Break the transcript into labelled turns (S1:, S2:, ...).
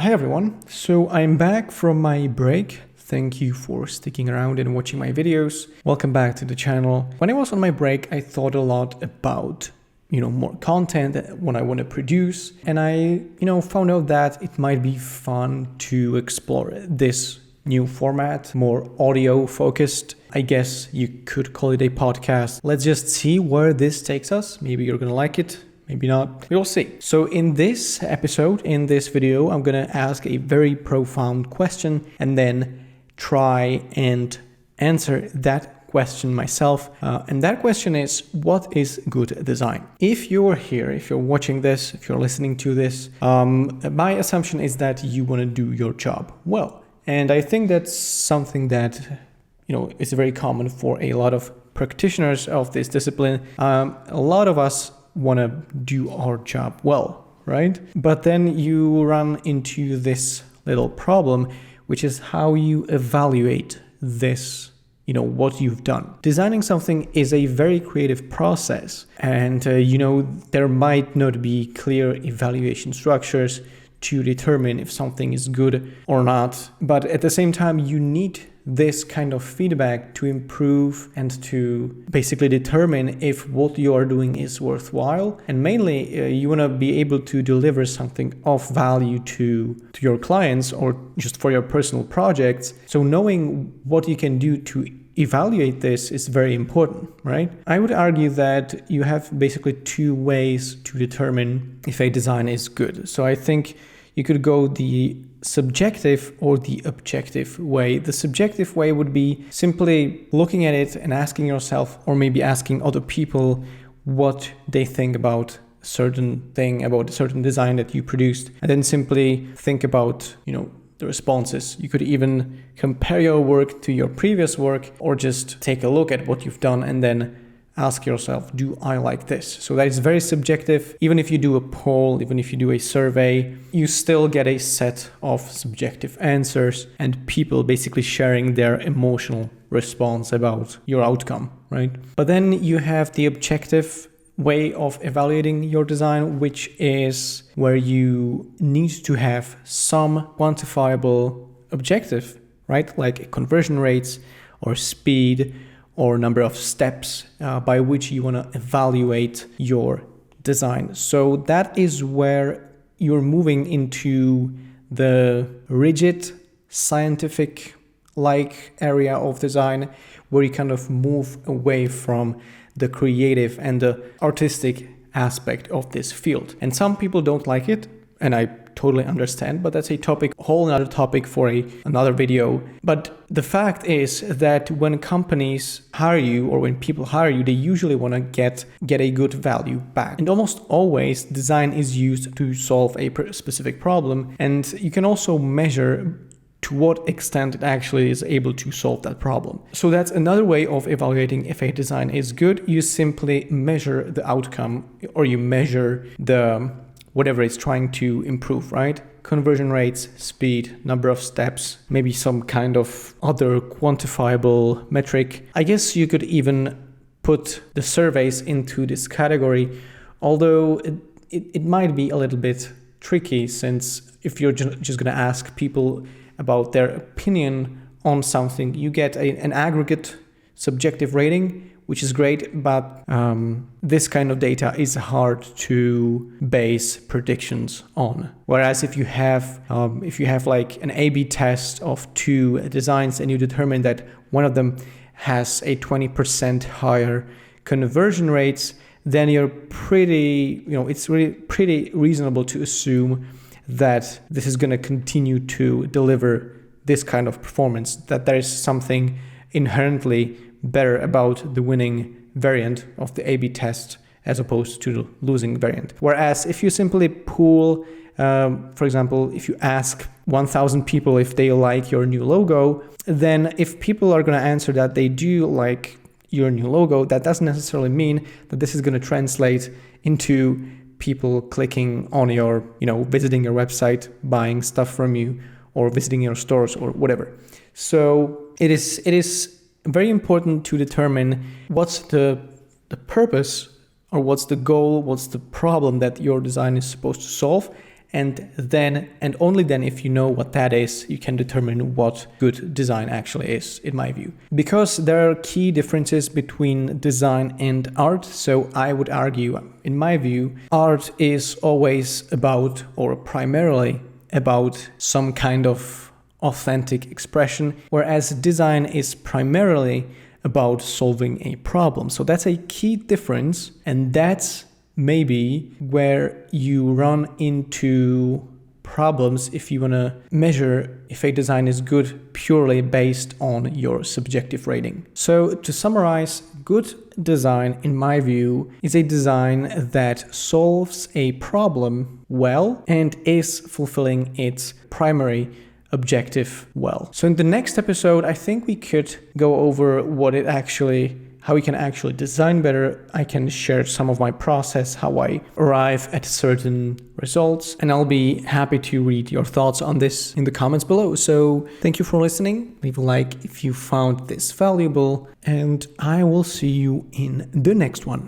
S1: Hi everyone, so I'm back from my break. Thank you for sticking around and watching my videos. Welcome back to the channel. When I was on my break, I thought a lot about, more content, what I want to produce. And I, found out that it might be fun to explore this new format, more audio focused. I guess you could call it a podcast. Let's just see where this takes us. Maybe you're gonna like it. Maybe not, we'll see. So in this episode, in this video, I'm gonna ask a very profound question and then try and answer that question myself. And that question is, what is good design? If you're here, if you're watching this, if you're listening to this, my assumption is that you wanna do your job well. And I think that's something that, is very common for a lot of practitioners of this discipline. A lot of us want to do our job well, right? But then you run into this little problem, which is how you evaluate this, what you've done. Designing something is a very creative process, and there might not be clear evaluation structures to determine if something is good or not. But at the same time, you need this kind of feedback to improve and to basically determine if what you are doing is worthwhile. And mainly, you want to be able to deliver something of value to your clients or just for your personal projects. So knowing what you can do to evaluate this is very important, right? I would argue that you have basically two ways to determine if a design is good. So I think you could go the subjective or the objective way. The subjective way would be simply looking at it and asking yourself, or maybe asking other people what they think about a certain thing, about a certain design that you produced, and then simply think about, the responses. You could even compare your work to your previous work, or just take a look at what you've done and then ask yourself, do I like this? So that is very subjective. Even if you do a poll, even if you do a survey, you still get a set of subjective answers and people basically sharing their emotional response about your outcome, right? But then you have the objective way of evaluating your design, which is where you need to have some quantifiable objective, right? Like conversion rates or speed or number of steps by which you want to evaluate your design. So that is where you're moving into the rigid, scientific-like area of design, where you kind of move away from the creative and the artistic aspect of this field. And some people don't like it, and I totally understand, but that's a whole another topic for another video. But the fact is that when companies hire you, or when people hire you, they usually want to get a good value back. And almost always design is used to solve a specific problem. And you can also measure to what extent it actually is able to solve that problem. So that's another way of evaluating if a design is good. You simply measure the outcome, or you measure whatever it's trying to improve, right? Conversion rates, speed, number of steps, maybe some kind of other quantifiable metric. I guess you could even put the surveys into this category, although it might be a little bit tricky, since if you're just going to ask people about their opinion on something, you get an aggregate subjective rating, which is great, but this kind of data is hard to base predictions on. Whereas if you have like an A/B test of two designs and you determine that one of them has a 20% higher conversion rates, then you're it's really pretty reasonable to assume that this is going to continue to deliver this kind of performance, that there is something inherently better about the winning variant of the A/B test as opposed to the losing variant. Whereas if you simply pool, for example, if you ask 1,000 people if they like your new logo, then if people are going to answer that they do like your new logo, that doesn't necessarily mean that this is going to translate into people clicking on your, visiting your website, buying stuff from you, or visiting your stores or whatever. So it is very important to determine what's the purpose, or what's the goal, what's the problem that your design is supposed to solve, and then, and only then, if you know what that is, you can determine what good design actually is, in my view. Because there are key differences between design and art, so I would argue, in my view, art is always about, or primarily about, some kind of authentic expression, whereas design is primarily about solving a problem. So that's a key difference, and that's maybe where you run into problems if you want to measure if a design is good purely based on your subjective rating. So to summarize, good design, in my view, is a design that solves a problem well and is fulfilling its primary objective well. So in the next episode, I think we could go over how we can actually design better. I can share some of my process, how I arrive at certain results, and I'll be happy to read your thoughts on this in the comments below. So thank you for listening. Leave a like if you found this valuable, and I will see you in the next one.